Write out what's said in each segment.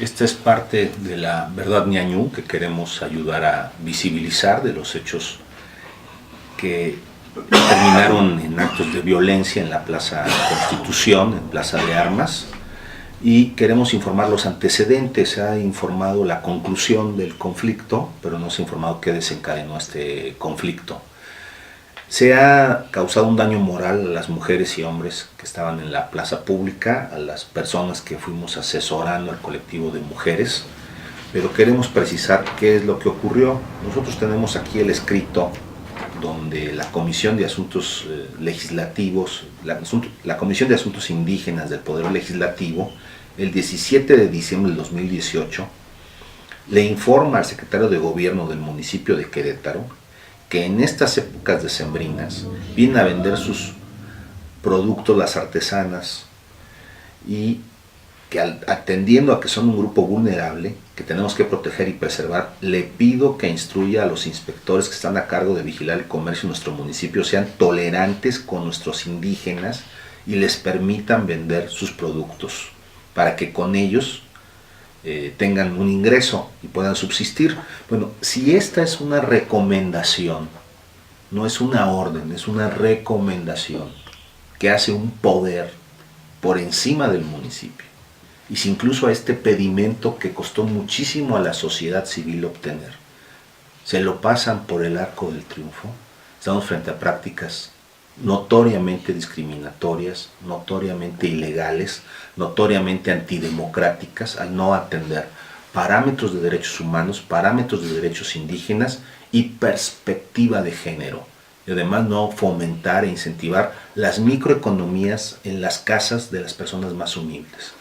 Esta es parte de la verdad ñañú que queremos ayudar a visibilizar de los hechos que terminaron en actos de violencia en la Plaza Constitución, en Plaza de Armas, y queremos informar los antecedentes. Se ha informado la conclusión del conflicto, pero no se ha informado qué desencadenó este conflicto. Se ha causado un daño moral a las mujeres y hombres que estaban en la plaza pública, a las personas que fuimos asesorando al colectivo de mujeres, pero queremos precisar qué es lo que ocurrió. Nosotros tenemos aquí el escrito donde la Comisión de Asuntos Legislativos, la Comisión de Asuntos Indígenas del Poder Legislativo, el 17 de diciembre del 2018, le informa al secretario de Gobierno del municipio de Querétaro que en estas épocas decembrinas vienen a vender sus productos las artesanas y que atendiendo a que son un grupo vulnerable que tenemos que proteger y preservar, le pido que instruya a los inspectores que están a cargo de vigilar el comercio en nuestro municipio sean tolerantes con nuestros indígenas y les permitan vender sus productos para que con ellos tengan un ingreso y puedan subsistir. Bueno, si esta es una recomendación, no es una orden, es una recomendación que hace un poder por encima del municipio, y si incluso a este pedimento que costó muchísimo a la sociedad civil obtener, se lo pasan por el arco del triunfo, estamos frente a prácticas notoriamente discriminatorias, notoriamente ilegales, notoriamente antidemocráticas al no atender parámetros de derechos humanos, parámetros de derechos indígenas y perspectiva de género. Y además no fomentar e incentivar las microeconomías en las casas de las personas más humildes.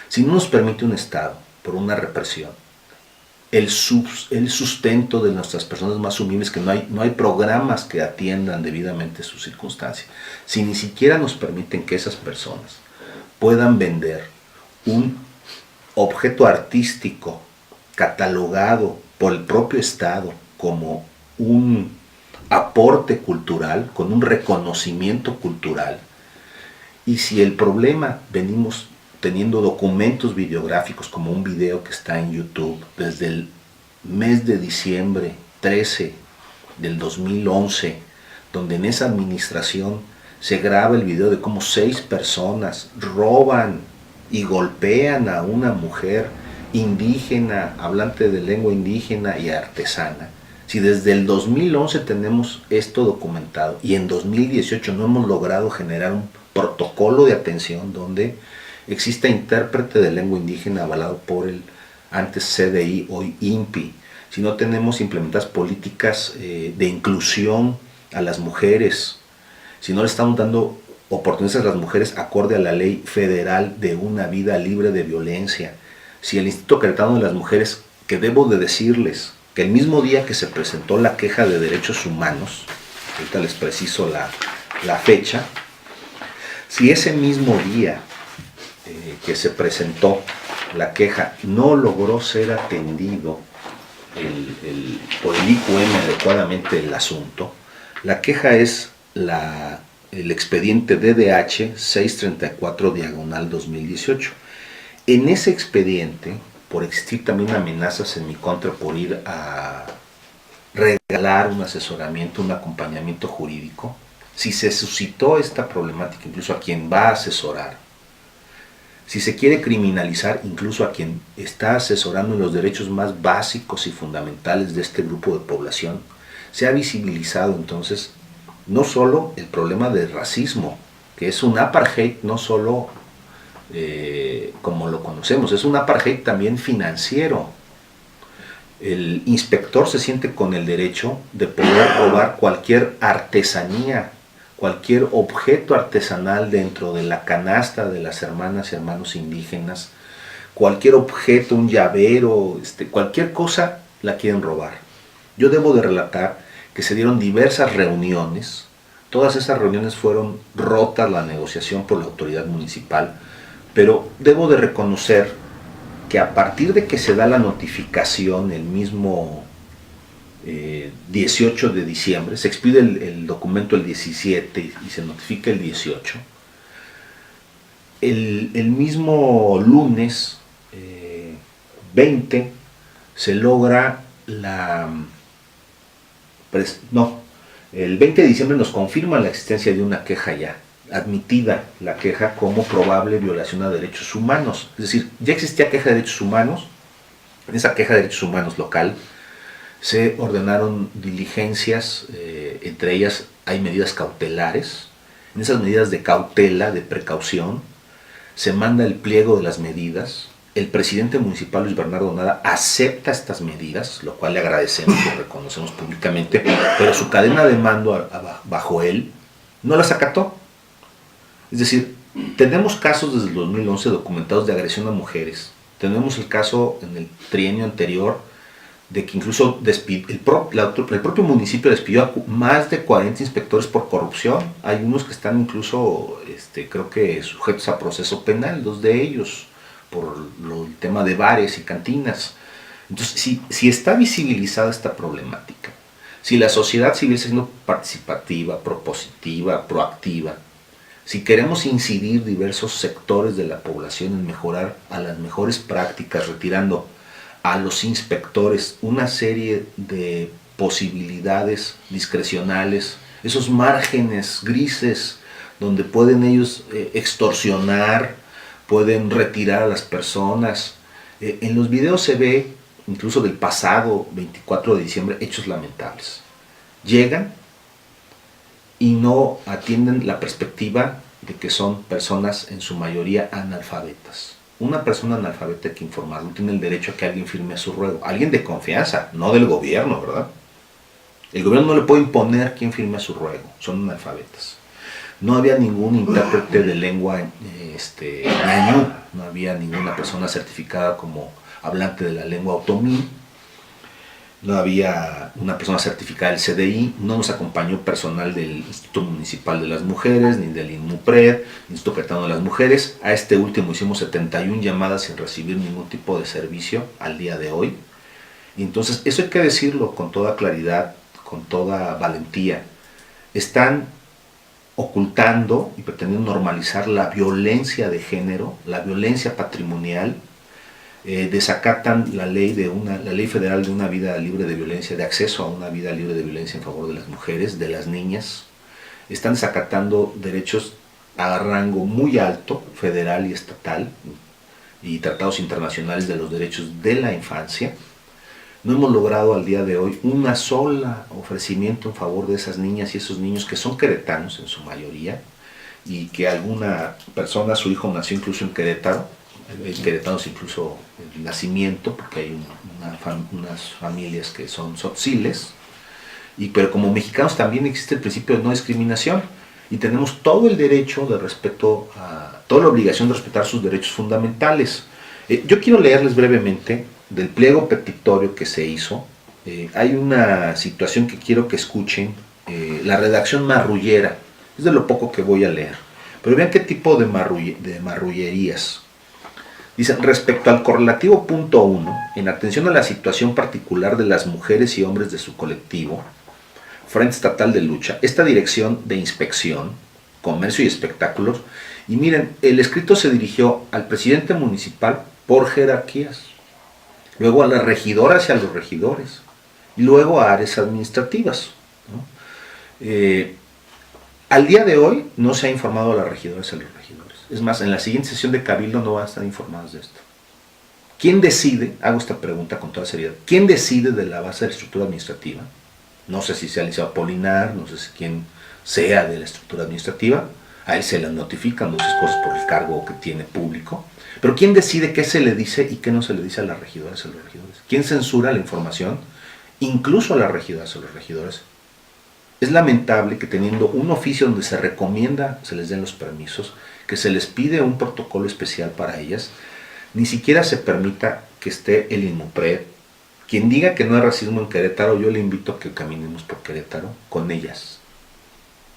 Si no nos permite un Estado, por una represión, el sustento de nuestras personas más humildes, que no hay programas que atiendan debidamente sus circunstancias, si ni siquiera nos permiten que esas personas puedan vender un objeto artístico catalogado por el propio Estado como un aporte cultural, con un reconocimiento cultural, y si el problema venimos teniendo documentos videográficos como un video que está en YouTube desde el mes de diciembre 13 del 2011, donde en esa administración se graba el video de cómo 6 personas roban y golpean a una mujer indígena, hablante de lengua indígena y artesana. Si desde el 2011 tenemos esto documentado y en 2018 no hemos logrado generar un protocolo de atención donde exista intérprete de lengua indígena avalado por el antes CDI, hoy INPI, si no tenemos implementadas políticas de inclusión a las mujeres, si no le estamos dando oportunidades a las mujeres acorde a la ley federal de una vida libre de violencia, si el Instituto Queretano de las Mujeres, que debo de decirles que el mismo día que se presentó la queja de derechos humanos, ahorita les preciso la fecha, si ese mismo día que se presentó la queja no logró ser atendido por el IQM adecuadamente el asunto, la queja es el expediente DDH 634/2018. En ese expediente, por existir también amenazas en mi contra por ir a regalar un asesoramiento, un acompañamiento jurídico, si se suscitó esta problemática incluso a quien va a asesorar, si se quiere criminalizar incluso a quien está asesorando en los derechos más básicos y fundamentales de este grupo de población, se ha visibilizado entonces no solo el problema del racismo, que es un apartheid no solo como lo conocemos, es un apartheid también financiero. El inspector se siente con el derecho de poder robar cualquier artesanía, cualquier objeto artesanal dentro de la canasta de las hermanas y hermanos indígenas, cualquier objeto, un llavero, cualquier cosa la quieren robar. Yo debo de relatar que se dieron diversas reuniones, todas esas reuniones fueron rotas la negociación por la autoridad municipal, pero debo de reconocer que a partir de que se da la notificación el mismo 18 de diciembre, se expide el documento el 17 y se notifica el 18, el mismo lunes 20 se logra el 20 de diciembre nos confirma la existencia de una queja ya, admitida la queja como probable violación a derechos humanos. Es decir, ya existía queja de derechos humanos. En esa queja de derechos humanos local se ordenaron diligencias, entre ellas hay medidas cautelares. En esas medidas de cautela, de precaución, se manda el pliego de las medidas. El presidente municipal, Luis Bernardo Nada, acepta estas medidas, lo cual le agradecemos, lo reconocemos públicamente, pero su cadena de mando bajo él no las acató. Es decir, tenemos casos desde el 2011 documentados de agresión a mujeres. Tenemos el caso en el trienio anterior de que incluso el propio municipio despidió a más de 40 inspectores por corrupción. Hay unos que están incluso, creo que sujetos a proceso penal, 2 de ellos, por el tema de bares y cantinas. Entonces, si está visibilizada esta problemática, si la sociedad civil está siendo participativa, propositiva, proactiva, si queremos incidir diversos sectores de la población en mejorar a las mejores prácticas, retirando a los inspectores una serie de posibilidades discrecionales, esos márgenes grises donde pueden ellos extorsionar, pueden retirar a las personas. En los videos se ve, incluso del pasado 24 de diciembre, hechos lamentables. Llegan y no atienden la perspectiva de que son personas en su mayoría analfabetas. Una persona analfabeta hay que informarlo, tiene el derecho a que alguien firme a su ruego. Alguien de confianza, no del gobierno, ¿verdad? El gobierno no le puede imponer quién firme a su ruego, son analfabetas. No había ningún intérprete de lengua ñañú, no había ninguna persona certificada como hablante de la lengua otomí, no había una persona certificada del CDI, no nos acompañó personal del Instituto Municipal de las Mujeres, ni del INMUPRED, Instituto Cretano de las Mujeres. A este último hicimos 71 llamadas sin recibir ningún tipo de servicio al día de hoy. Y entonces, eso hay que decirlo con toda claridad, con toda valentía. Están ocultando y pretendiendo normalizar la violencia de género, la violencia patrimonial. Desacatan la ley federal de una vida libre de violencia, de acceso a una vida libre de violencia en favor de las mujeres, de las niñas. Están desacatando derechos a rango muy alto, federal y estatal, y tratados internacionales de los derechos de la infancia. No hemos logrado al día de hoy una sola ofrecimiento en favor de esas niñas y esos niños que son queretanos en su mayoría, y que alguna persona, su hijo nació incluso en Querétaro, queretanos incluso el nacimiento, porque hay unas familias que son tzotziles, pero como mexicanos también existe el principio de no discriminación, y tenemos todo el derecho de respeto, toda la obligación de respetar sus derechos fundamentales. Yo quiero leerles brevemente del pliego petitorio que se hizo. Hay una situación que quiero que escuchen, la redacción marrullera, es de lo poco que voy a leer, pero vean qué tipo de marrullerías. Dicen: respecto al correlativo punto 1, en atención a la situación particular de las mujeres y hombres de su colectivo, Frente Estatal de Lucha, esta Dirección de Inspección, Comercio y Espectáculos, y miren, el escrito se dirigió al presidente municipal por jerarquías, luego a las regidoras y a los regidores, y luego a áreas administrativas, ¿no? Al día de hoy no se ha informado a las regidoras y a los regidores. Es más, en la siguiente sesión de Cabildo no van a estar informados de esto. ¿Quién decide? Hago esta pregunta con toda seriedad. ¿Quién decide de la base de la estructura administrativa? No sé si sea el licenciado Apolinar, no sé si quién sea de la estructura administrativa. A él se le notifican muchas cosas por el cargo que tiene público. Pero ¿quién decide qué se le dice y qué no se le dice a las regidoras y a los regidores? ¿Quién censura la información? Incluso a las regidoras y a los regidores. Es lamentable que teniendo un oficio donde se recomienda, se les den los permisos, que se les pide un protocolo especial para ellas, ni siquiera se permita que esté el INMUPRED. Quien diga que no hay racismo en Querétaro, yo le invito a que caminemos por Querétaro con ellas.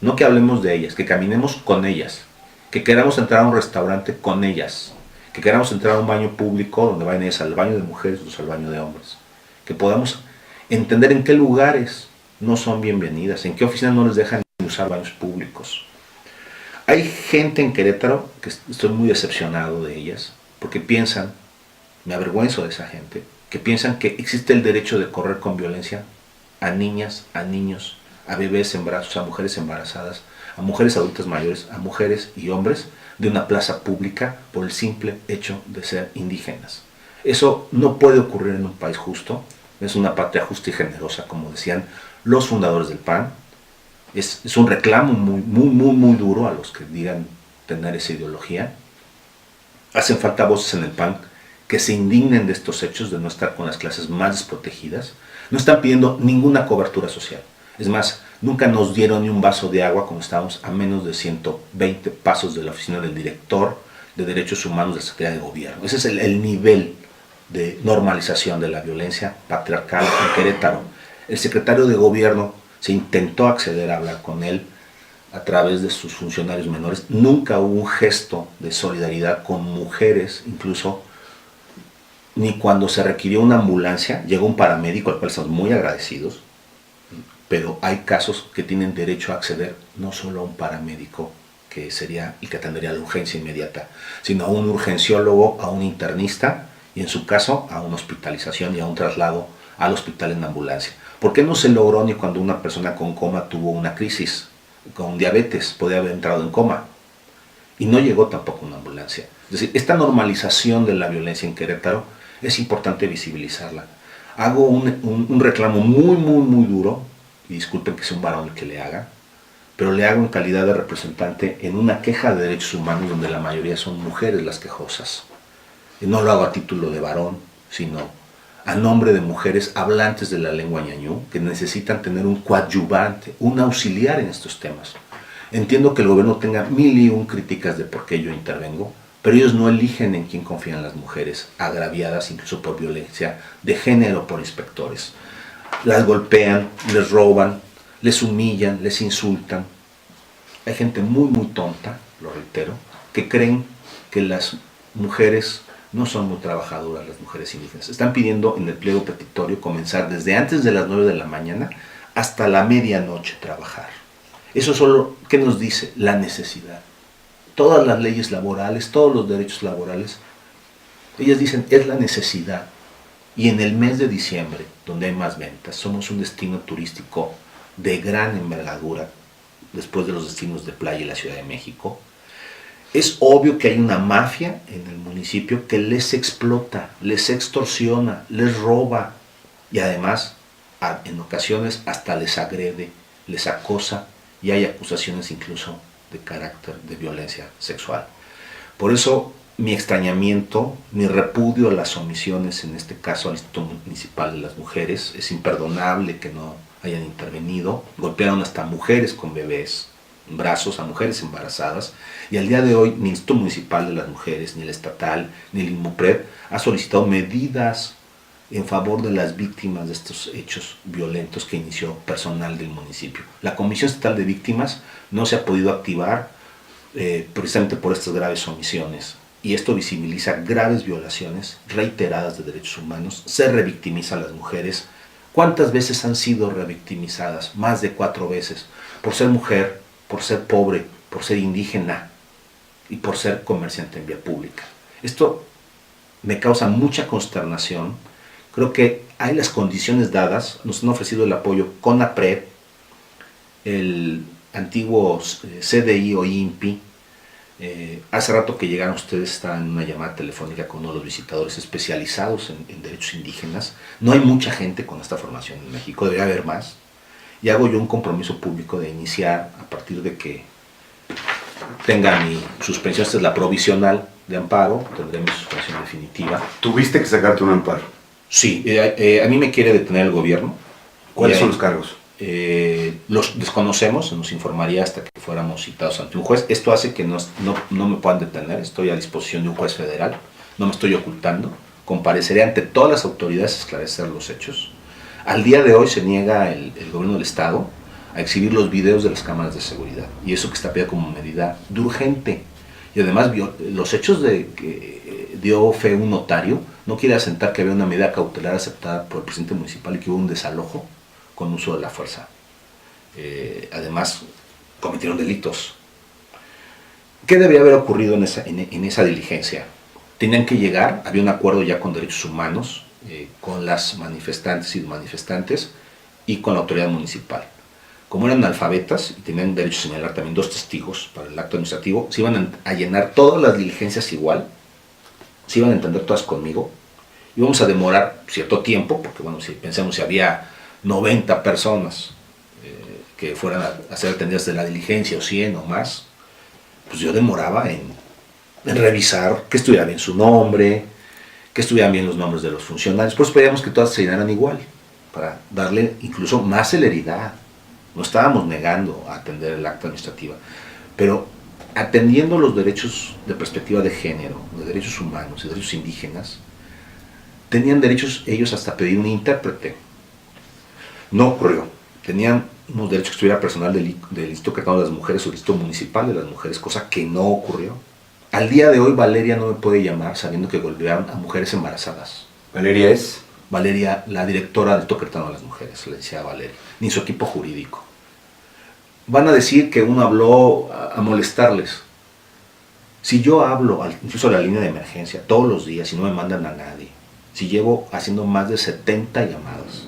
No que hablemos de ellas, que caminemos con ellas. Que queramos entrar a un restaurante con ellas. Que queramos entrar a un baño público donde vayan ellas al baño de mujeres o al baño de hombres. Que podamos entender en qué lugares no son bienvenidas, en qué oficinas no les dejan usar baños públicos. Hay gente en Querétaro que estoy muy decepcionado de ellas, porque piensan me avergüenzo de esa gente, que piensan que existe el derecho de correr con violencia a niñas, a niños, a bebés en brazos, a mujeres embarazadas, a mujeres adultas mayores, a mujeres y hombres de una plaza pública por el simple hecho de ser indígenas. Eso no puede ocurrir en un país justo, es una patria justa y generosa, como decían los fundadores del PAN. Es un reclamo muy duro a los que digan tener esa ideología. Hacen falta voces en el PAN que se indignen de estos hechos, de no estar con las clases más desprotegidas. No están pidiendo ninguna cobertura social. Es más, nunca nos dieron ni un vaso de agua cuando estábamos a menos de 120 pasos de la oficina del director de Derechos Humanos de la Secretaría de Gobierno. Ese es el nivel de normalización de la violencia patriarcal en Querétaro. El secretario de Gobierno se intentó acceder a hablar con él a través de sus funcionarios menores. Nunca hubo un gesto de solidaridad con mujeres, incluso ni cuando se requirió una ambulancia. Llegó un paramédico al cual estamos muy agradecidos, pero hay casos que tienen derecho a acceder no solo a un paramédico, que sería el que atendería la urgencia inmediata, sino a un urgenciólogo, a un internista y en su caso a una hospitalización y a un traslado al hospital en ambulancia. ¿Por qué no se logró ni cuando una persona con coma tuvo una crisis, con diabetes, podía haber entrado en coma? Y no llegó tampoco una ambulancia. Es decir, esta normalización de la violencia en Querétaro es importante visibilizarla. Hago un reclamo muy duro, y disculpen que sea un varón el que le haga, pero le hago en calidad de representante en una queja de derechos humanos donde la mayoría son mujeres las quejosas. Y no lo hago a título de varón, sino a nombre de mujeres hablantes de la lengua ñañú que necesitan tener un coadyuvante, un auxiliar en estos temas. Entiendo que el gobierno tenga 1001 críticas de por qué yo intervengo, pero ellos no eligen en quién confían las mujeres agraviadas incluso por violencia de género por inspectores. Las golpean, les roban, les humillan, les insultan. Hay gente muy tonta, lo reitero, que creen que las mujeres no son muy trabajadoras, las mujeres indígenas. Están pidiendo en el pliego petitorio comenzar desde antes de las 9 de la mañana hasta la medianoche trabajar. Eso solo, ¿qué nos dice? La necesidad. Todas las leyes laborales, todos los derechos laborales, ellas dicen, es la necesidad. Y en el mes de diciembre, donde hay más ventas, somos un destino turístico de gran envergadura, después de los destinos de playa y la Ciudad de México. Es obvio que hay una mafia en el municipio que les explota, les extorsiona, les roba y además, en ocasiones, hasta les agrede, les acosa y hay acusaciones incluso de carácter de violencia sexual. Por eso, mi extrañamiento, mi repudio a las omisiones, en este caso al Instituto Municipal de las Mujeres. Es imperdonable que no hayan intervenido. Golpearon hasta mujeres con bebés en brazos, a mujeres embarazadas, y al día de hoy ni el Instituto Municipal de las Mujeres, ni el estatal, ni el INMUPRED ha solicitado medidas en favor de las víctimas de estos hechos violentos que inició personal del municipio. La Comisión Estatal de Víctimas no se ha podido activar precisamente por estas graves omisiones. Y esto visibiliza graves violaciones reiteradas de derechos humanos, se revictimiza a las mujeres. ¿Cuántas veces han sido revictimizadas? Más de 4 veces, por ser mujer, por ser pobre, por ser indígena y por ser comerciante en vía pública. Esto me causa mucha consternación. Creo que hay las condiciones dadas, nos han ofrecido el apoyo CONAPRED, el antiguo CDI o INPI. Hace rato que llegaron ustedes, estaban en una llamada telefónica con uno de los visitadores especializados en derechos indígenas. No hay mucha gente con esta formación en México, debería haber más. Y hago yo un compromiso público de iniciar a partir de que tenga mi suspensión. Esta es la provisional de amparo, tendré mi suspensión definitiva. ¿Tuviste que sacarte un amparo? Sí, a mí me quiere detener el gobierno. ¿Cuáles son los cargos? Los desconocemos, nos informaría hasta que fuéramos citados ante un juez. Esto hace que no me puedan detener. Estoy a disposición de un juez federal, no me estoy ocultando, compareceré ante todas las autoridades a esclarecer los hechos. Al día de hoy se niega el gobierno del estado a exhibir los videos de las cámaras de seguridad, y eso que está pedido como medida de urgente. Y además los hechos de que dio fe un notario no quiere asentar que había una medida cautelar aceptada por el presidente municipal y que hubo un desalojo con uso de la fuerza. Además, cometieron delitos. ¿Qué debía haber ocurrido en esa diligencia? tenían que llegar, había un acuerdo ya con Derechos Humanos, con las manifestantes y manifestantes y con la autoridad municipal. Como eran analfabetas y tenían derecho a señalar también 2 testigos para el acto administrativo, se iban a llenar todas las diligencias igual, se iban a entender todas conmigo, íbamos a demorar cierto tiempo, porque bueno, si pensamos si había 90 personas que fueran a ser atendidas de la diligencia o 100 o más, pues yo demoraba en revisar que estuviera bien su nombre, que estuvieran bien los nombres de los funcionarios. Por eso pedíamos que todas se llenaran igual, para darle incluso más celeridad. No estábamos negando a atender el acta administrativa, pero atendiendo los derechos de perspectiva de género, de derechos humanos y derechos indígenas, tenían derechos ellos hasta pedir un intérprete. No ocurrió. Tenían unos derechos que estuviera personal del Instituto Catalán de las Mujeres o del Instituto Municipal de las Mujeres, cosa que no ocurrió. Al día de hoy Valeria no me puede llamar sabiendo que golpearon a mujeres embarazadas. ¿Valeria es? Valeria, la directora del Instituto Catalán de las Mujeres, le decía Valeria, ni su equipo jurídico. Van a decir que uno habló a molestarles. Si yo hablo, incluso a la línea de emergencia, todos los días, y no me mandan a nadie, si llevo haciendo más de 70 llamadas,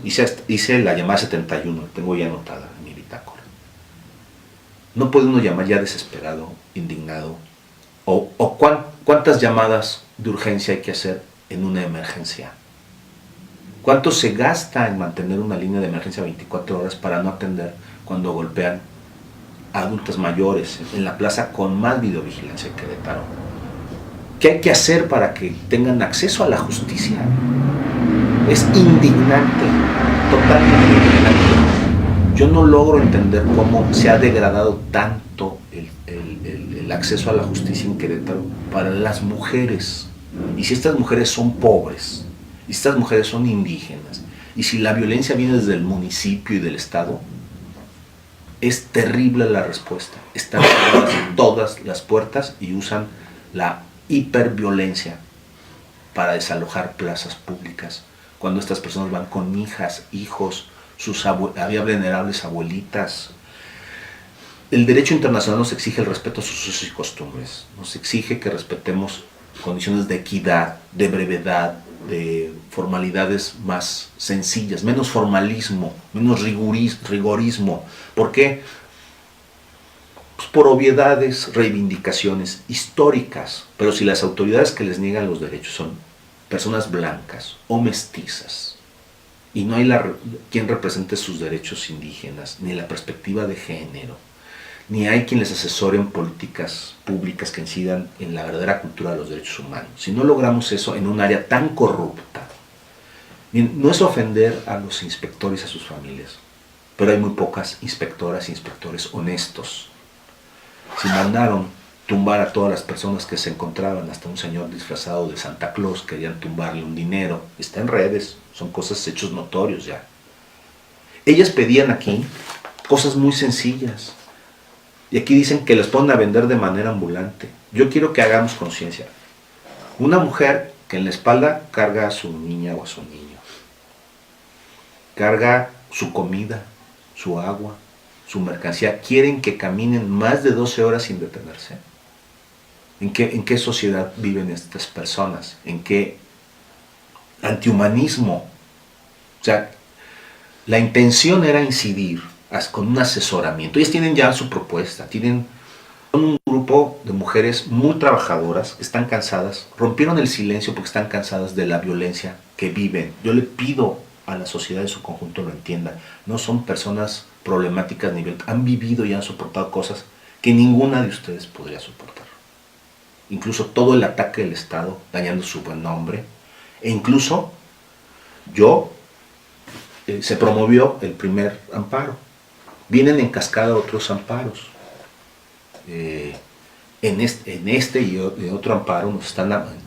hice la llamada 71, tengo ya anotada en mi bitácora. No puede uno llamar ya desesperado, indignado, o cuántas llamadas de urgencia hay que hacer en una emergencia. ¿Cuánto se gasta en mantener una línea de emergencia 24 horas para no atender cuando golpean a adultos mayores en la plaza con más videovigilancia en Querétaro? ¿Qué hay que hacer para que tengan acceso a la justicia? Es indignante, totalmente indignante. Yo no logro entender cómo se ha degradado tanto el acceso a la justicia en Querétaro para las mujeres. Y si estas mujeres son pobres, y si estas mujeres son indígenas, y si la violencia viene desde el municipio y del Estado, es terrible la respuesta. Están cerradas todas las puertas y usan la hiperviolencia para desalojar plazas públicas. Cuando estas personas van con hijas, hijos, había venerables abuelitas. El derecho internacional nos exige el respeto a sus usos y costumbres. Nos exige que respetemos condiciones de equidad, de brevedad, de formalidades más sencillas, menos formalismo, menos rigorismo. ¿Por qué? Pues por obviedades, reivindicaciones históricas. Pero si las autoridades que les niegan los derechos son personas blancas o mestizas, y no hay quien represente sus derechos indígenas, ni la perspectiva de género, ni hay quien les asesore en políticas públicas que incidan en la verdadera cultura de los derechos humanos. Si no logramos eso en un área tan corrupta, no es ofender a los inspectores y a sus familias, pero hay muy pocas inspectoras e inspectores honestos. Si mandaron tumbar a todas las personas que se encontraban, hasta un señor disfrazado de Santa Claus, querían tumbarle un dinero, está en redes, son cosas, hechos notorios ya. Ellas pedían aquí cosas muy sencillas, y aquí dicen que les ponen a vender de manera ambulante. Yo quiero que hagamos conciencia. Una mujer que en la espalda carga a su niña o a su niño, carga su comida, su agua, su mercancía, quieren que caminen más de 12 horas sin detenerse. ¿En qué sociedad viven estas personas? ¿En qué antihumanismo? O sea, la intención era incidir con un asesoramiento. Ellos tienen ya su propuesta, son un grupo de mujeres muy trabajadoras, están cansadas, rompieron el silencio porque están cansadas de la violencia que viven. Yo le pido a la sociedad en su conjunto lo entienda. No son personas problemáticas, han vivido y han soportado cosas que ninguna de ustedes podría soportar. Incluso todo el ataque del Estado, dañando su buen nombre, e incluso se promovió el primer amparo. Vienen en cascada otros amparos. En este y otro amparo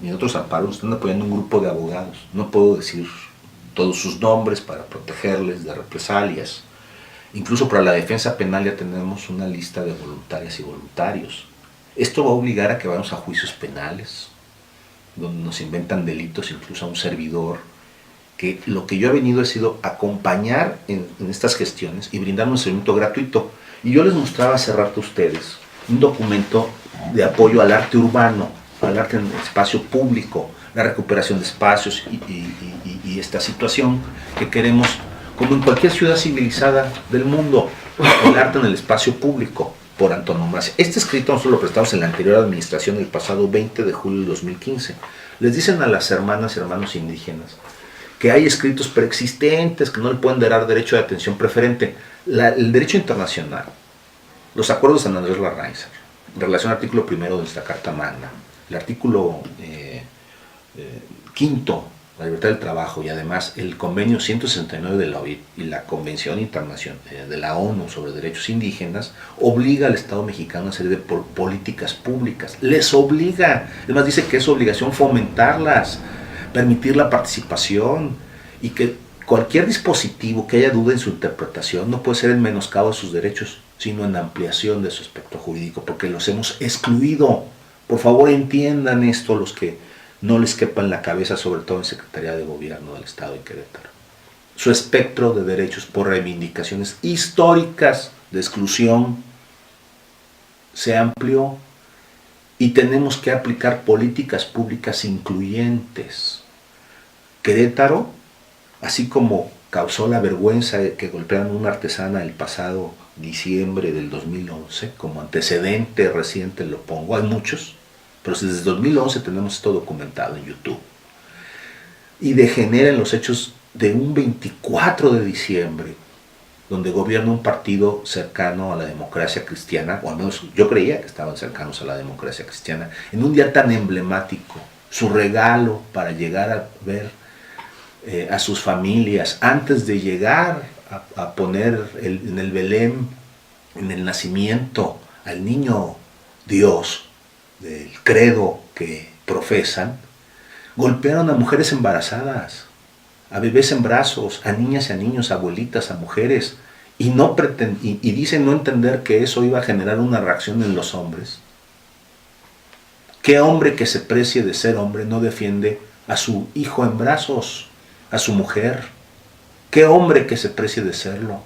en otros amparos nos están apoyando un grupo de abogados. No puedo decir todos sus nombres para protegerles de represalias. Incluso para la defensa penal ya tenemos una lista de voluntarias y voluntarios. Esto va a obligar a que vayamos a juicios penales, donde nos inventan delitos, incluso a un servidor, que lo que yo he venido ha sido acompañar en estas gestiones y brindar un servicio gratuito. Y yo les mostraba hace rato a ustedes un documento de apoyo al arte urbano, al arte en espacio público, la recuperación de espacios y esta situación que queremos, como en cualquier ciudad civilizada del mundo, el arte en el espacio público, por antonomasia. Este escrito nosotros lo prestamos en la anterior administración el pasado 20 de julio del 2015. Les dicen a las hermanas y hermanos indígenas que hay escritos preexistentes que no le pueden dar derecho de atención preferente. El derecho internacional, los acuerdos de San Andrés Larraín, en relación al artículo primero de nuestra Carta Magna, el artículo quinto, la libertad del trabajo, y además el convenio 169 de la OIT y la Convención Internacional de la ONU sobre Derechos Indígenas, obliga al Estado mexicano a una serie de políticas públicas. Les obliga, además dice que es obligación fomentarlas, permitir la participación, y que cualquier dispositivo que haya duda en su interpretación no puede ser en menoscabo de sus derechos, sino en ampliación de su aspecto jurídico, porque los hemos excluido. Por favor, entiendan esto los que no les quepa en la cabeza, sobre todo en Secretaría de Gobierno del Estado de Querétaro. Su espectro de derechos por reivindicaciones históricas de exclusión se amplió, y tenemos que aplicar políticas públicas incluyentes. Querétaro, así como causó la vergüenza de que golpearan a una artesana el pasado diciembre del 2011, como antecedente reciente lo pongo, hay muchos, pero desde 2011 tenemos esto documentado en YouTube, y degenera en los hechos de un 24 de diciembre, donde gobierna un partido cercano a la democracia cristiana, o al menos yo creía que estaban cercanos a la democracia cristiana, en un día tan emblemático, su regalo para llegar a ver a sus familias, antes de llegar a poner en el Belén, en el nacimiento, al niño Dios, del credo que profesan, golpearon a mujeres embarazadas, a bebés en brazos, a niñas y a niños, a abuelitas, a mujeres, y dicen no entender que eso iba a generar una reacción en los hombres. ¿Qué hombre que se precie de ser hombre no defiende a su hijo en brazos, a su mujer? ¿Qué hombre que se precie de serlo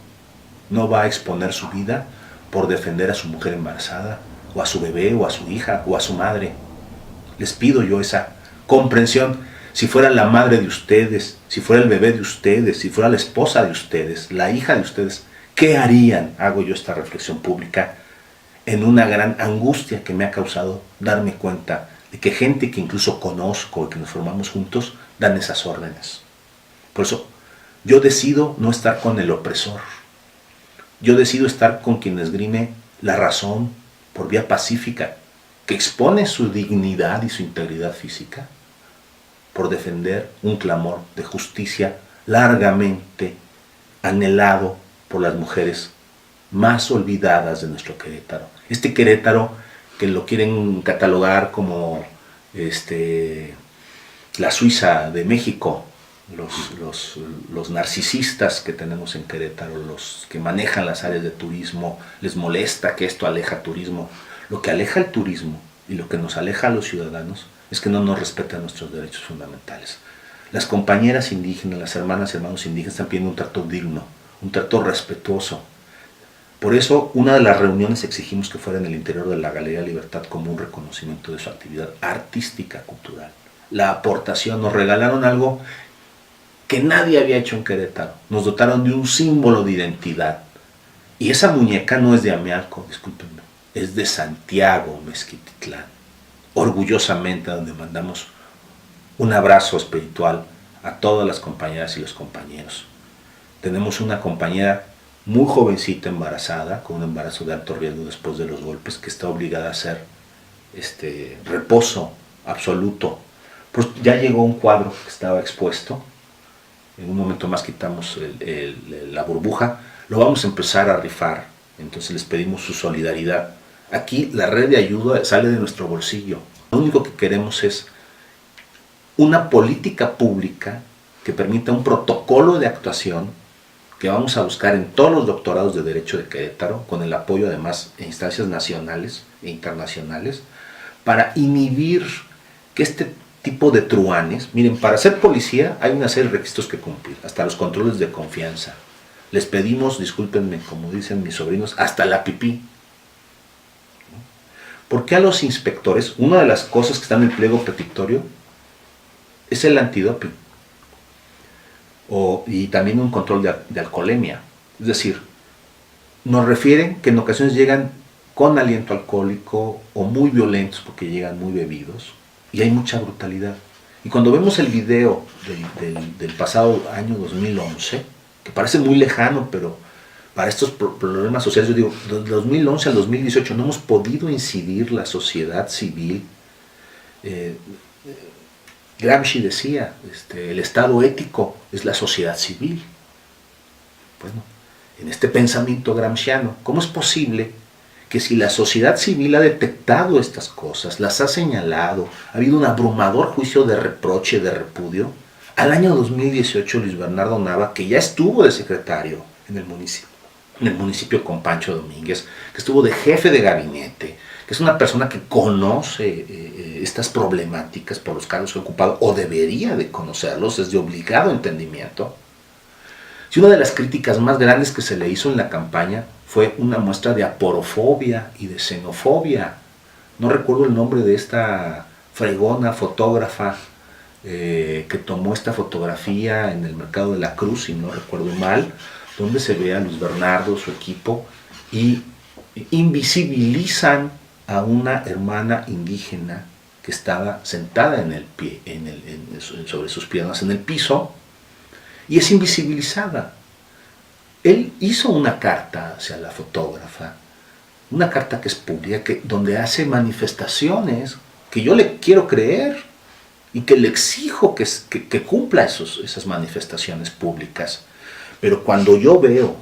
no va a exponer su vida por defender a su mujer embarazada, o a su bebé, o a su hija, o a su madre? Les pido yo esa comprensión. Si fuera la madre de ustedes, si fuera el bebé de ustedes, si fuera la esposa de ustedes, la hija de ustedes, ¿qué harían? Hago yo esta reflexión pública en una gran angustia que me ha causado darme cuenta de que gente que incluso conozco y que nos formamos juntos dan esas órdenes. Por eso yo decido no estar con el opresor. Yo decido estar con quien esgrime la razón por vía pacífica, que expone su dignidad y su integridad física por defender un clamor de justicia largamente anhelado por las mujeres más olvidadas de nuestro Querétaro. Este Querétaro que lo quieren catalogar como la Suiza de México, los narcisistas que tenemos en Querétaro, los que manejan las áreas de turismo, les molesta que esto aleja turismo. Lo que aleja el turismo y lo que nos aleja a los ciudadanos es que no nos respetan nuestros derechos fundamentales. Las compañeras indígenas, las hermanas y hermanos indígenas están pidiendo un trato digno, un trato respetuoso. Por eso, una de las reuniones exigimos que fuera en el interior de la Galería Libertad como un reconocimiento de su actividad artística, cultural. La aportación, nos regalaron algo que nadie había hecho en Querétaro. Nos dotaron de un símbolo de identidad. Y esa muñeca no es de Amialco, discúlpenme, es de Santiago Mezquititlán. Orgullosamente, donde mandamos un abrazo espiritual a todas las compañeras y los compañeros. Tenemos una compañera muy jovencita embarazada, con un embarazo de alto riesgo después de los golpes, que está obligada a hacer reposo absoluto. Pues ya llegó un cuadro que estaba expuesto. En un momento más quitamos la burbuja. Lo vamos a empezar a rifar. Entonces les pedimos su solidaridad. Aquí la red de ayuda sale de nuestro bolsillo. Lo único que queremos es una política pública que permita un protocolo de actuación que vamos a buscar en todos los doctorados de Derecho de Querétaro, con el apoyo además de instancias nacionales e internacionales, para inhibir que este tipo de truanes, miren, para ser policía hay una serie de requisitos que cumplir, hasta los controles de confianza. Les pedimos, discúlpenme, como dicen mis sobrinos, hasta la pipí. ¿Por qué a los inspectores, una de las cosas que está en el pliego petitorio es el antidoping? Y también un control de alcoholemia. Es decir, nos refieren que en ocasiones llegan con aliento alcohólico o muy violentos porque llegan muy bebidos y hay mucha brutalidad. Y cuando vemos el video del pasado año 2011, que parece muy lejano, pero para estos problemas sociales, yo digo, del 2011 al 2018 no hemos podido incidir la sociedad civil. Gramsci decía, el Estado ético es la sociedad civil. Bueno, en este pensamiento gramsciano, ¿cómo es posible que si la sociedad civil ha detectado estas cosas, las ha señalado, ha habido un abrumador juicio de reproche, de repudio, al año 2018 Luis Bernardo Nava, que ya estuvo de secretario en el municipio con Pancho Domínguez, que estuvo de jefe de gabinete, que es una persona que conoce estas problemáticas por los cargos que ha ocupado, o debería de conocerlos, es de obligado entendimiento. Si una de las críticas más grandes que se le hizo en la campaña fue una muestra de aporofobia y de xenofobia. No recuerdo el nombre de esta fregona fotógrafa que tomó esta fotografía en el Mercado de la Cruz, si no recuerdo mal, donde se ve a Luis Bernardo, su equipo, y invisibilizan a una hermana indígena que estaba sentada en el pie, sobre sus piernas en el piso, y es invisibilizada. Él hizo una carta hacia la fotógrafa, una carta que es pública, donde hace manifestaciones que yo le quiero creer y que le exijo que cumpla esas manifestaciones públicas. Pero cuando yo veo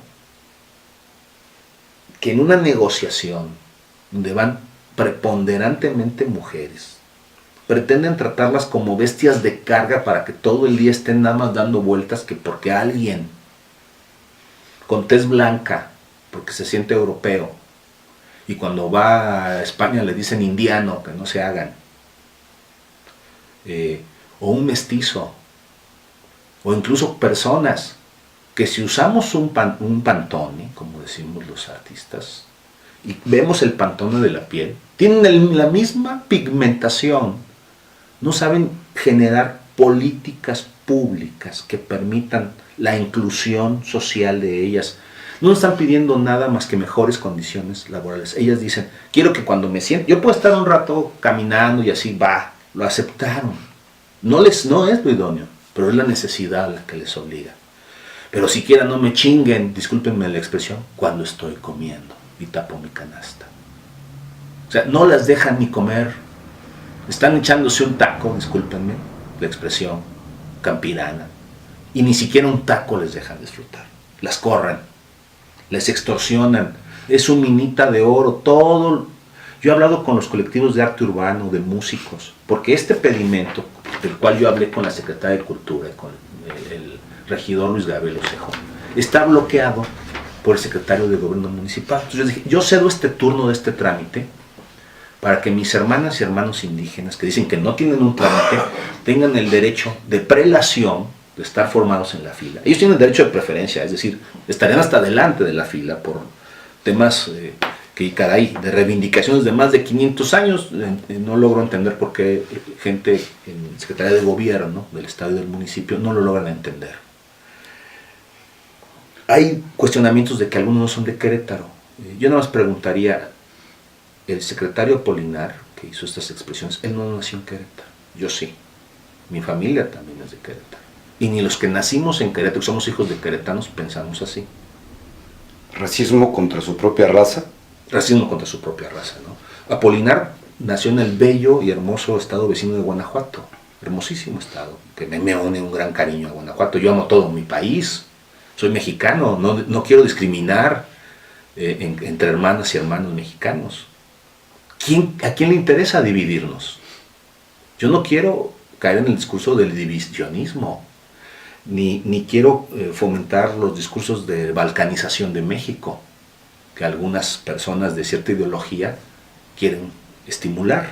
que en una negociación donde van preponderantemente mujeres, pretenden tratarlas como bestias de carga para que todo el día estén nada más dando vueltas, que porque alguien con tez blanca, porque se siente europeo, y cuando va a España le dicen indiano, que no se hagan, o un mestizo, o incluso personas que si usamos un pantone, como decimos los artistas, y vemos el pantone de la piel, tienen la misma pigmentación, no saben generar políticas públicas que permitan la inclusión social de ellas. No están pidiendo nada más que mejores condiciones laborales. Ellas dicen, quiero que cuando me sienta, yo puedo estar un rato caminando y así va, lo aceptaron. No es lo idóneo, pero es la necesidad la que les obliga. Pero siquiera no me chinguen, discúlpenme la expresión, cuando estoy comiendo y tapo mi canasta. O sea, no las dejan ni comer. Están echándose un taco, discúlpenme la expresión campirana, y ni siquiera un taco les dejan disfrutar. Las corren, les extorsionan, es su minita de oro, todo. Yo he hablado con los colectivos de arte urbano, de músicos, porque este pedimento, del cual yo hablé con la Secretaría de Cultura, con el regidor Luis Gabriel Osejo, está bloqueado por el secretario de Gobierno Municipal. Entonces yo dije, yo cedo este turno de este trámite para que mis hermanas y hermanos indígenas, que dicen que no tienen un trámite, tengan el derecho de prelación, de estar formados en la fila. Ellos tienen derecho de preferencia, es decir, estarían hasta delante de la fila por temas que, caray, de reivindicaciones de más de 500 años. No logro entender por qué gente en Secretaría de Gobierno del Estado y del municipio no lo logran entender. Hay cuestionamientos de que algunos no son de Querétaro. Yo nada más preguntaría, el secretario Polinar, que hizo estas expresiones, él no nació en Querétaro, yo sí. Mi familia también es de Querétaro. Y ni los que nacimos en Querétaro, que somos hijos de queretanos, pensamos así. ¿Racismo contra su propia raza? Racismo contra su propia raza, ¿no? Apolinar nació en el bello y hermoso estado vecino de Guanajuato, hermosísimo estado, que me une un gran cariño a Guanajuato. Yo amo todo mi país, soy mexicano, no quiero discriminar entre hermanas y hermanos mexicanos. ¿A quién le interesa dividirnos? Yo no quiero caer en el discurso del divisionismo, ni quiero fomentar los discursos de balcanización de México, que algunas personas de cierta ideología quieren estimular.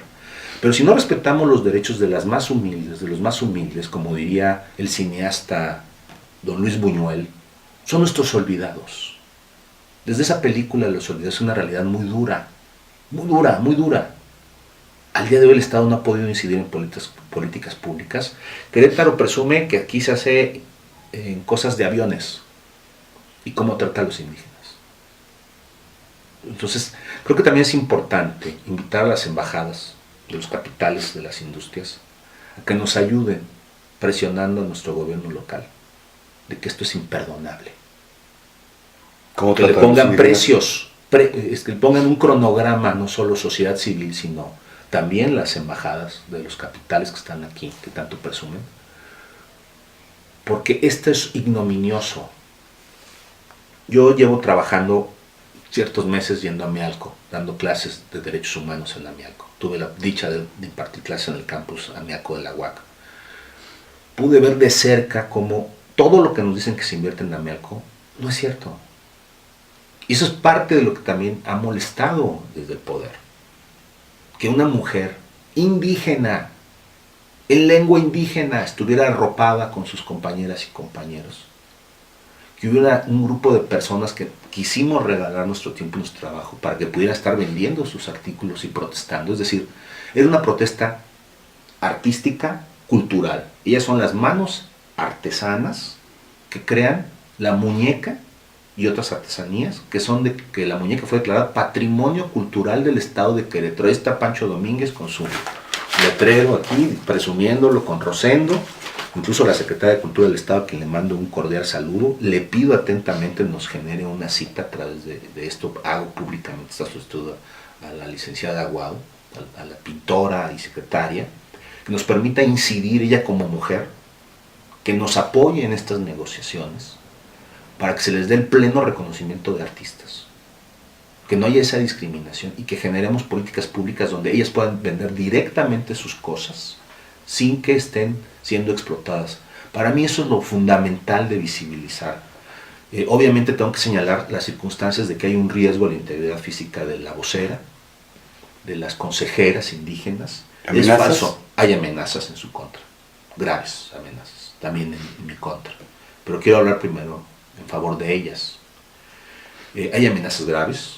Pero si no respetamos los derechos de las más humildes, de los más humildes, como diría el cineasta don Luis Buñuel, son nuestros olvidados. Desde esa película Los Olvidados es una realidad muy dura, muy dura, muy dura. al día de hoy el Estado no ha podido incidir en políticas públicas. Querétaro presume que aquí se hace en cosas de aviones y cómo trata a los indígenas. Entonces, creo que también es importante invitar a las embajadas de los capitales de las industrias a que nos ayuden presionando a nuestro gobierno local de que esto es imperdonable. ¿Cómo Que le tratan a los pongan indígenas? precios, que le pongan un cronograma, no solo sociedad civil, sino también las embajadas de los capitales que están aquí, que tanto presumen. Porque esto es ignominioso. Yo llevo trabajando ciertos meses yendo a Mialco, dando clases de derechos humanos en la Mialco. Tuve la dicha de impartir clases en el campus Amialco de la UAC. Pude ver de cerca cómo todo lo que nos dicen que se invierte en Amialco no es cierto. Y eso es parte de lo que también ha molestado desde el poder. Que una mujer indígena, en lengua indígena, estuviera arropada con sus compañeras y compañeros. Que hubiera un grupo de personas que quisimos regalar nuestro tiempo y nuestro trabajo para que pudieran estar vendiendo sus artículos y protestando. Es decir, era una protesta artística, cultural. Ellas son las manos artesanas que crean la muñeca y otras artesanías, que son de que la muñeca fue declarada Patrimonio Cultural del Estado de Querétaro. Ahí está Pancho Domínguez con su letrero aquí, presumiéndolo con Rosendo. Incluso la Secretaria de Cultura del Estado, a quien le mando un cordial saludo, le pido atentamente nos genere una cita a través de esto. Hago públicamente esta solicitud a la licenciada Aguado, a la pintora y secretaria, que nos permita incidir ella como mujer, que nos apoye en estas negociaciones, para que se les dé el pleno reconocimiento de artistas, que no haya esa discriminación y que generemos políticas públicas donde ellas puedan vender directamente sus cosas sin que estén siendo explotadas. Para mí eso es lo fundamental de visibilizar. Obviamente tengo que señalar las circunstancias de que hay un riesgo a la integridad física de la vocera, de las consejeras indígenas. ¿Amenazas? Es falso, hay amenazas en su contra, graves amenazas, también en mi contra. Pero quiero hablar primero en favor de ellas. Hay amenazas graves,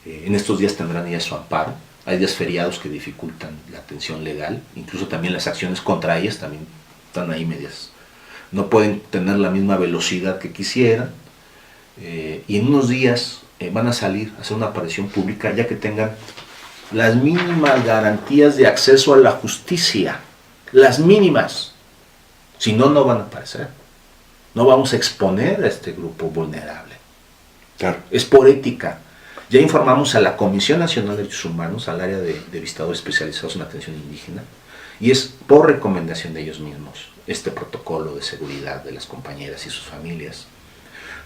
en estos días tendrán ellas su amparo, hay días feriados que dificultan la atención legal, incluso también las acciones contra ellas también están ahí medias. No pueden tener la misma velocidad que quisieran, y en unos días van a salir a hacer una aparición pública ya que tengan las mínimas garantías de acceso a la justicia, las mínimas. Si no, no van a aparecer. No vamos a exponer a este grupo vulnerable. Claro. Es por ética. Ya informamos a la Comisión Nacional de Derechos Humanos, al área de visitadores especializados en atención indígena, y es por recomendación de ellos mismos este protocolo de seguridad de las compañeras y sus familias.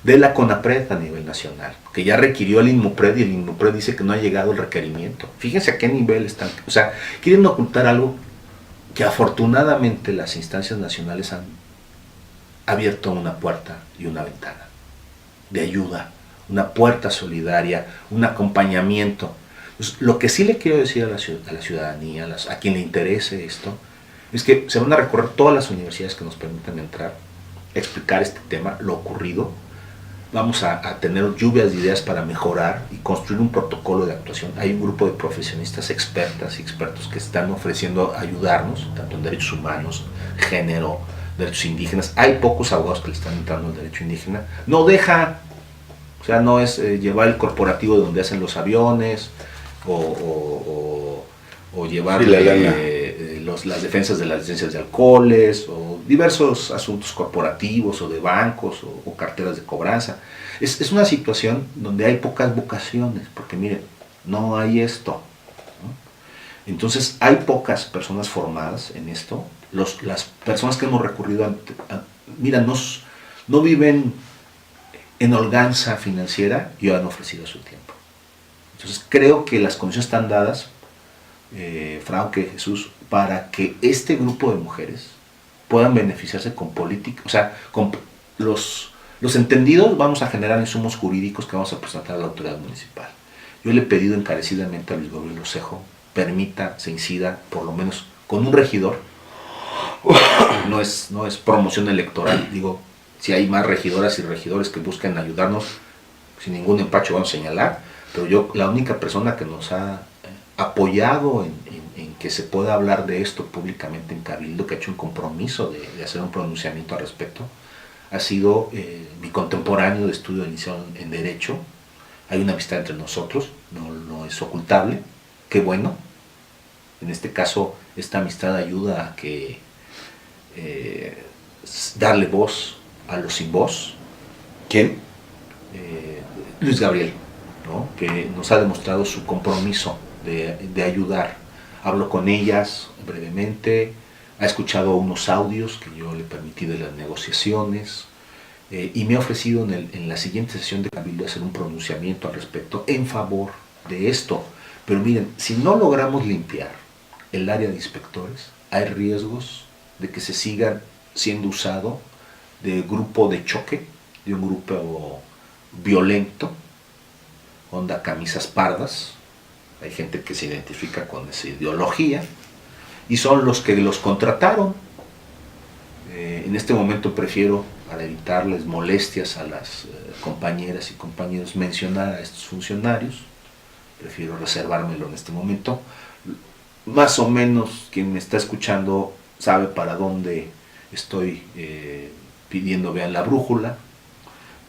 De la CONAPRED a nivel nacional, que ya requirió el INMUPRED y el INMUPRED dice que no ha llegado el requerimiento. Fíjense a qué nivel están. O sea, quieren ocultar algo que afortunadamente las instancias nacionales han abierto una puerta y una ventana de ayuda, una puerta solidaria, un acompañamiento. Pues, lo que sí le quiero decir a la ciudadanía, a quien le interese esto, es que se van a recorrer todas las universidades que nos permitan entrar, explicar este tema, lo ocurrido. Vamos a tener lluvias de ideas para mejorar y construir un protocolo de actuación. Hay un grupo de profesionistas expertas y expertos que están ofreciendo ayudarnos, tanto en derechos humanos, género, derechos indígenas. Hay pocos abogados que le están entrando al derecho indígena. No deja, o sea, no es llevar el corporativo de donde hacen los aviones o llevar las defensas de las licencias de alcoholes o diversos asuntos corporativos o de bancos o carteras de cobranza. Es una situación donde hay pocas vocaciones, porque miren, no hay esto, ¿no? Entonces hay pocas personas formadas en esto. Las personas que hemos recurrido mira, no viven en holganza financiera y han ofrecido su tiempo. Entonces creo que las condiciones están dadas, Frauke, Jesús, para que este grupo de mujeres puedan beneficiarse con política, o sea, con los entendidos. Vamos a generar insumos jurídicos que vamos a presentar a la autoridad municipal. Yo le he pedido encarecidamente a Luis Gabriel Osejo, permita, se incida, por lo menos con un regidor. No es promoción electoral, digo, si hay más regidoras y regidores que buscan ayudarnos, sin ningún empacho vamos a señalar, pero la única persona que nos ha apoyado en en que se pueda hablar de esto públicamente en Cabildo, que ha hecho un compromiso de hacer un pronunciamiento al respecto, ha sido mi contemporáneo de estudio iniciado en Derecho. Hay una amistad entre nosotros, no es ocultable, qué bueno. En este caso, esta amistad ayuda a que darle voz a los sin voz. ¿Quién? Luis Gabriel, ¿no? Que nos ha demostrado su compromiso de ayudar. Hablo con ellas brevemente, ha escuchado unos audios que yo le permití de las negociaciones y me ha ofrecido en la siguiente sesión de Cabildo hacer un pronunciamiento al respecto en favor de esto. Pero miren, si no logramos limpiar el área de inspectores, hay riesgos de que se sigan siendo usado de grupo de choque, de un grupo violento, onda camisas pardas. Hay gente que se identifica con esa ideología y son los que los contrataron. En este momento prefiero, para evitarles molestias a las compañeras y compañeros, mencionar a estos funcionarios. Prefiero reservármelo en este momento. Más o menos quien me está escuchando sabe para dónde estoy pidiendo, vean la brújula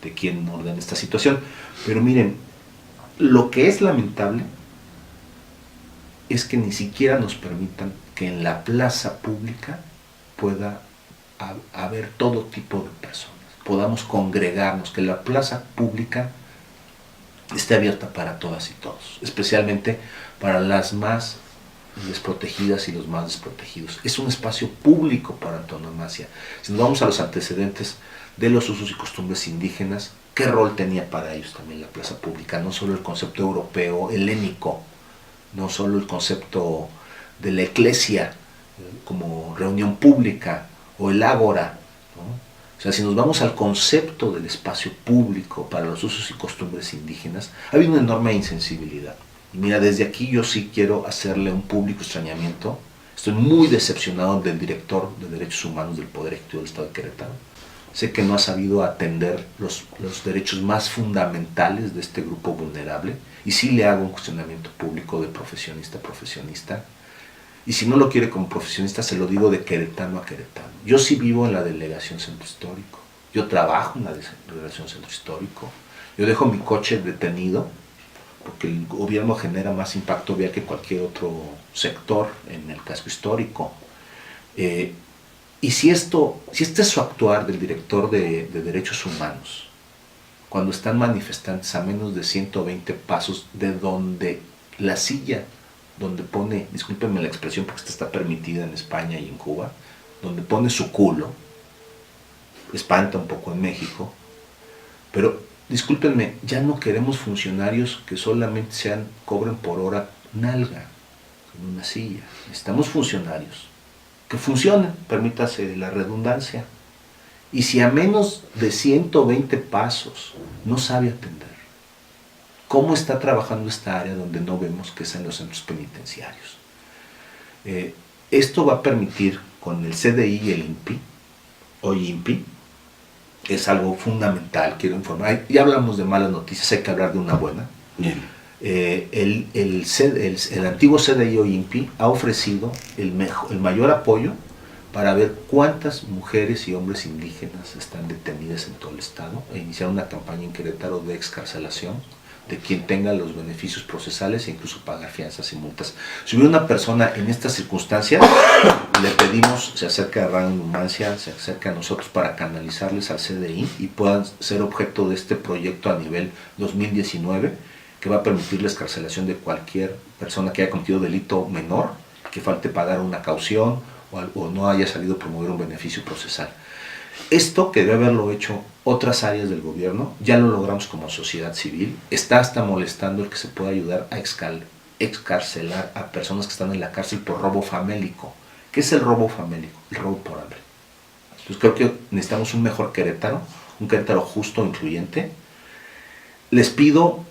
de quién ordena esta situación. Pero miren, lo que es lamentable es que ni siquiera nos permitan que en la plaza pública pueda haber todo tipo de personas, podamos congregarnos, que la plaza pública esté abierta para todas y todos, especialmente para las más desprotegidas y los más desprotegidos. Es un espacio público por antonomasia. Si nos vamos a los antecedentes de los usos y costumbres indígenas, ¿qué rol tenía para ellos también la plaza pública? No solo el concepto europeo, helénico, no solo el concepto de la iglesia como reunión pública o el ágora, ¿no? O sea, si nos vamos al concepto del espacio público para los usos y costumbres indígenas, ha habido una enorme insensibilidad. Y mira, desde aquí yo sí quiero hacerle un público extrañamiento. Estoy muy decepcionado del director de Derechos Humanos del Poder Ejecutivo del Estado de Querétaro. Sé que no ha sabido atender los derechos más fundamentales de este grupo vulnerable, y sí le hago un cuestionamiento público de profesionista a profesionista. Y si no lo quiere como profesionista, se lo digo de queretano a queretano. Yo sí vivo en la delegación Centro Histórico, yo trabajo en la delegación Centro Histórico, yo dejo mi coche detenido porque el gobierno genera más impacto vial que cualquier otro sector en el casco histórico. Y si este es su actuar del director de Derechos Humanos, cuando están manifestantes a menos de 120 pasos de donde la silla, donde pone, discúlpenme la expresión porque esta está permitida en España y en Cuba, donde pone su culo, espanta un poco en México, pero discúlpenme, ya no queremos funcionarios que solamente cobren por hora nalga en una silla. Necesitamos funcionarios que funcionen, permítase la redundancia. Y si a menos de 120 pasos no sabe atender, ¿cómo está trabajando esta área donde no vemos que es en los centros penitenciarios? Esto va a permitir, con el CDI y el INPI, o INPI, es algo fundamental, quiero informar. Ya hablamos de malas noticias, hay que hablar de una buena. Bien. El antiguo CDI o INPI ha ofrecido el mayor apoyo para ver cuántas mujeres y hombres indígenas están detenidas en todo el estado, e iniciar una campaña en Querétaro de excarcelación de quien tenga los beneficios procesales e incluso pagar fianzas y multas. Si hubiera una persona en estas circunstancias, le pedimos, se acerca a Radio Numancia, se acerca a nosotros para canalizarles al CDI y puedan ser objeto de este proyecto a nivel 2019, que va a permitir la excarcelación de cualquier persona que haya cometido delito menor, que falte pagar una caución o no haya salido a promover un beneficio procesal. Esto, que debe haberlo hecho otras áreas del gobierno, ya lo logramos como sociedad civil. Está hasta molestando el que se pueda ayudar a excarcelar a personas que están en la cárcel por robo famélico. ¿Qué es el robo famélico? El robo por hambre. Entonces creo que necesitamos un mejor Querétaro, un Querétaro justo, incluyente. Les pido,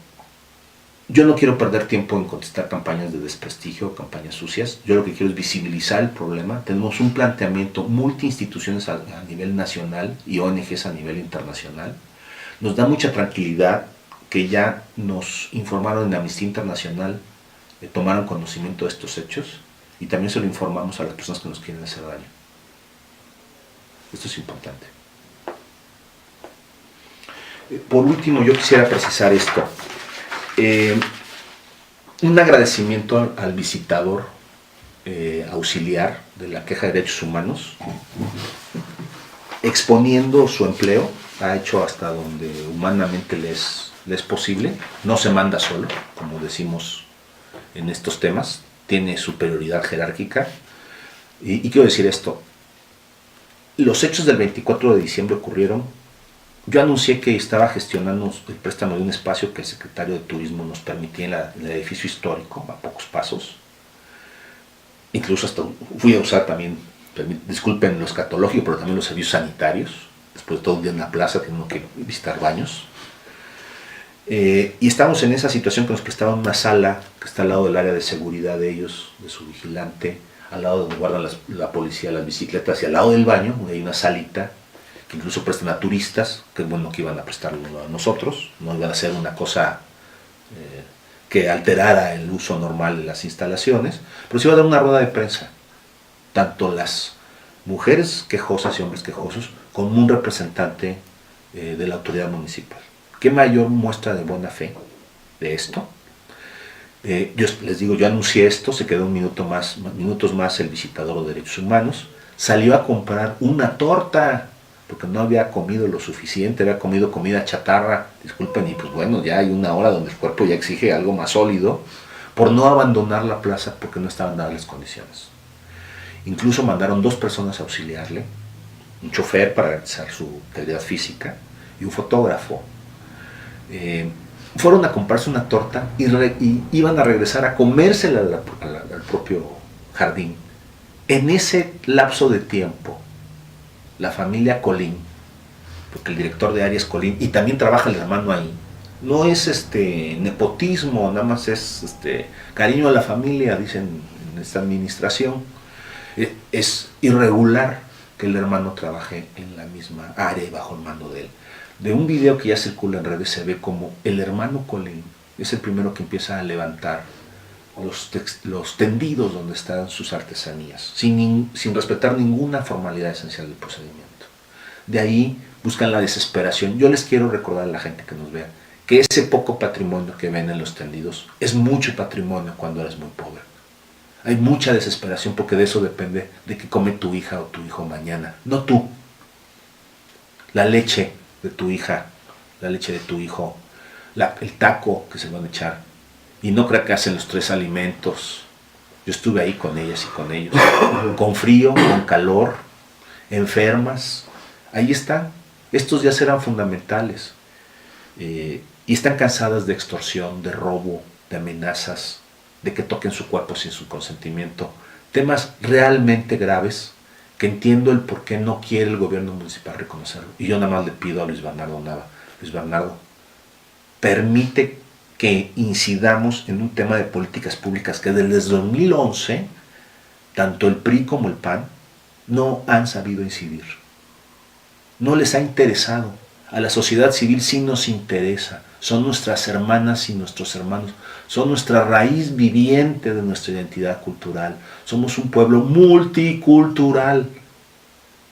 yo no quiero perder tiempo en contestar campañas de desprestigio, campañas sucias. Yo lo que quiero es visibilizar el problema. Tenemos un planteamiento multiinstituciones a nivel nacional y ONGs a nivel internacional. Nos da mucha tranquilidad que ya nos informaron en Amnistía Internacional, tomaron conocimiento de estos hechos. y también se lo informamos a las personas que nos quieren hacer daño. Esto es importante. Por último, yo quisiera precisar esto. Un agradecimiento al visitador auxiliar de la queja de derechos humanos, exponiendo su empleo, ha hecho hasta donde humanamente le es posible, no se manda solo, como decimos en estos temas, tiene superioridad jerárquica. Y quiero decir esto, los hechos del 24 de diciembre ocurrieron. Yo anuncié que estaba gestionando el préstamo de un espacio que el secretario de Turismo nos permitía en el edificio histórico, a pocos pasos. Incluso hasta fui a usar también, disculpen lo escatológico, pero también los servicios sanitarios. Después de todo un día en la plaza, tengo que visitar baños. Y estábamos en esa situación que nos prestaban una sala que está al lado del área de seguridad de ellos, de su vigilante, al lado donde guardan la policía las bicicletas, y al lado del baño, donde hay una salita que incluso prestan a turistas, que bueno, que iban a prestarlo a nosotros, no iban a hacer una cosa que alterara el uso normal de las instalaciones, pero se iba a dar una rueda de prensa, tanto las mujeres quejosas y hombres quejosos, como un representante de la autoridad municipal. ¿Qué mayor muestra de buena fe de esto? Yo les digo, yo anuncié esto, se quedó minutos más el visitador de derechos humanos, salió a comprar una torta, porque no había comido lo suficiente, había comido comida chatarra, disculpen, y pues bueno, ya hay una hora donde el cuerpo ya exige algo más sólido, por no abandonar la plaza porque no estaban dadas las condiciones. Incluso mandaron 2 personas a auxiliarle, un chofer para garantizar su integridad física y un fotógrafo. Fueron a comprarse una torta y iban a regresar a comérsela al propio jardín. En ese lapso de tiempo, la familia Colín, porque el director de área es Colín y también trabaja el hermano ahí, no es nepotismo, nada más es cariño a la familia, dicen en esta administración. Es irregular que el hermano trabaje en la misma área y bajo el mando de él. De un video que ya circula en redes se ve como el hermano Colín es el primero que empieza a levantar los tendidos donde están sus artesanías, sin respetar ninguna formalidad esencial del procedimiento. De ahí buscan la desesperación. Yo les quiero recordar a la gente que nos vea que ese poco patrimonio que ven en los tendidos es mucho patrimonio cuando eres muy pobre. Hay mucha desesperación porque de eso depende de qué come tu hija o tu hijo mañana, no tú. La leche de tu hija, la leche de tu hijo, el taco que se van a echar. Y no crea que hacen los 3 alimentos. Yo estuve ahí con ellas y con ellos, con frío, con calor, enfermas. Ahí están. Estos días eran fundamentales. Y están cansadas de extorsión, de robo, de amenazas, de que toquen su cuerpo sin su consentimiento. Temas realmente graves que entiendo el por qué no quiere el gobierno municipal reconocerlo. Y yo nada más le pido a Luis Bernardo Nava, Luis Bernardo, permite que incidamos en un tema de políticas públicas que desde 2011, tanto el PRI como el PAN no han sabido incidir. No les ha interesado. A la sociedad civil sí nos interesa. Son nuestras hermanas y nuestros hermanos. Son nuestra raíz viviente de nuestra identidad cultural. Somos un pueblo multicultural,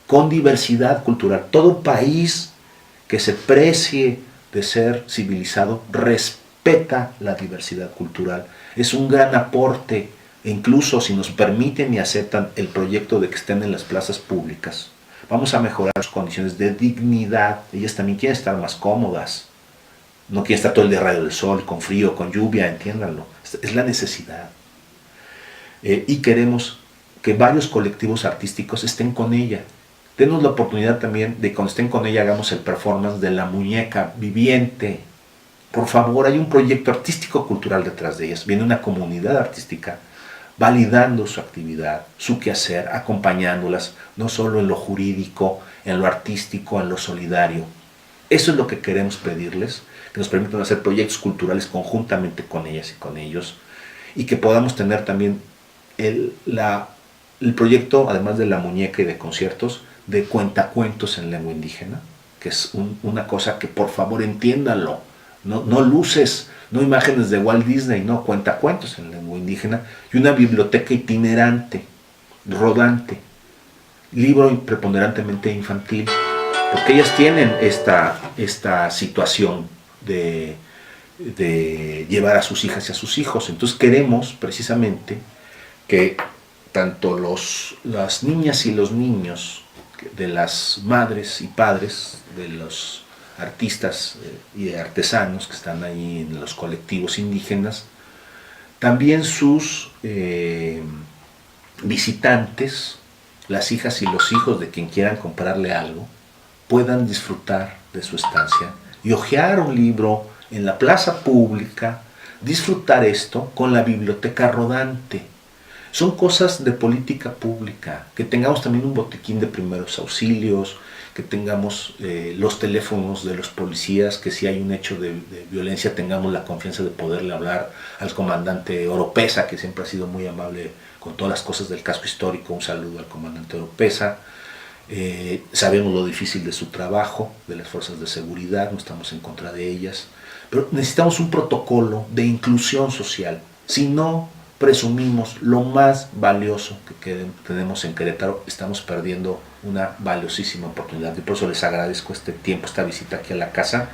con diversidad cultural. Todo país que se precie de ser civilizado respeta la diversidad cultural. Es un gran aporte, e incluso si nos permiten y aceptan el proyecto de que estén en las plazas públicas, vamos a mejorar sus condiciones de dignidad. Ellas también quieren estar más cómodas. No quieren estar todo el día rayo del sol, con frío, con lluvia, entiéndanlo. Es la necesidad. Y queremos que varios colectivos artísticos estén con ella. Denos la oportunidad también de que cuando estén con ella hagamos el performance de la muñeca viviente. Por favor, hay un proyecto artístico-cultural detrás de ellas. Viene una comunidad artística validando su actividad, su quehacer, acompañándolas, no solo en lo jurídico, en lo artístico, en lo solidario. Eso es lo que queremos pedirles, que nos permitan hacer proyectos culturales conjuntamente con ellas y con ellos, y que podamos tener también el proyecto, además de la muñeca y de conciertos, de cuentacuentos en lengua indígena, que es una cosa que por favor entiéndanlo. no luces, no imágenes de Walt Disney, no, cuentacuentos en lengua indígena, y una biblioteca itinerante, rodante, libro preponderantemente infantil, porque ellas tienen esta situación de llevar a sus hijas y a sus hijos. Entonces queremos precisamente que tanto las niñas y los niños de las madres y padres de los artistas y artesanos que están ahí en los colectivos indígenas, también sus visitantes, las hijas y los hijos de quien quieran comprarle algo, puedan disfrutar de su estancia y hojear un libro en la plaza pública, disfrutar esto con la biblioteca rodante. Son cosas de política pública, que tengamos también un botiquín de primeros auxilios, que tengamos los teléfonos de los policías, que si hay un hecho de violencia tengamos la confianza de poderle hablar al comandante Oropesa, que siempre ha sido muy amable con todas las cosas del casco histórico. Un saludo al comandante Oropesa. Sabemos lo difícil de su trabajo, de las fuerzas de seguridad, no estamos en contra de ellas, pero necesitamos un protocolo de inclusión social. Si no presumimos lo más valioso que tenemos en Querétaro, estamos perdiendo una valiosísima oportunidad, y por eso les agradezco este tiempo, esta visita aquí a la casa,